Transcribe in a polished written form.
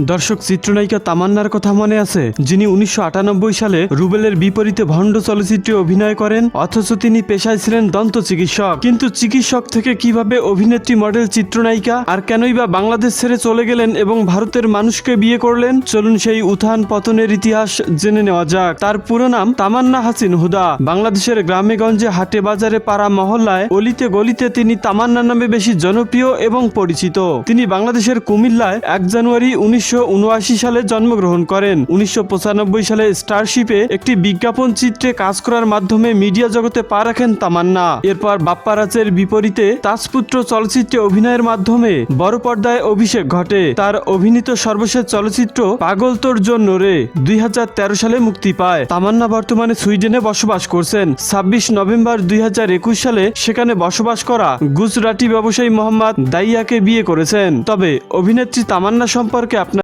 দর্শক, চিত্রনায়িকা তামান্নার কথা মনে আছে, যিনি 1998 সালে রুবেলের বিপরীতে ভণ্ড চলচ্চিত্রে অভিনয় করেন, অথচ তিনি পেশায় ছিলেন দন্ত চিকিৎসক। কিন্তু চিকিৎসক থেকে কিভাবে অভিনেত্রী, মডেল, চিত্রনায়িকা আর কেনই বা বাংলাদেশ ছেড়ে চলে গেলেন এবং ভারতের মানুষকে বিয়ে করলেন? চলুন সেই উত্থান পতনের ইতিহাস জেনে নেওয়া যাক। তার পুরো নাম তামান্না হাসিন হুদা। বাংলাদেশের গ্রামে গঞ্জে, হাটে বাজারে, পাড়া মহল্লায়, অলিতে গলিতে তিনি তামান্না নামে বেশি জনপ্রিয় এবং পরিচিত। তিনি বাংলাদেশের কুমিল্লায় 1 জানুয়ারি 1979 সালে জন্মগ্রহণ করেন। 1995 সালে স্টারশিপে একটি বিজ্ঞাপন চিত্রে কাজ করার মাধ্যমে মিডিয়া জগতে পা রাখেন তামান্না। এরপর বাপ্পারাজের বিপরীতে তাজপুত্র চলচ্চিত্রে অভিনয়ের মাধ্যমে বড় পর্দায় অভিষেক ঘটে। তার অভিনীত সর্বশেষ চলচ্চিত্র পাগল তোর জন্য রে 2013 সালে মুক্তি পায়। তামান্না বর্তমানে সুইডেনে বসবাস করছেন। 26 নভেম্বর 2021 সালে সেখানে বসবাস করা গুজরাটি ব্যবসায়ী মোহাম্মদ দাইয়াকে বিয়ে করেছেন। তবে অভিনেত্রী তামান্না সম্পর্কে আপনার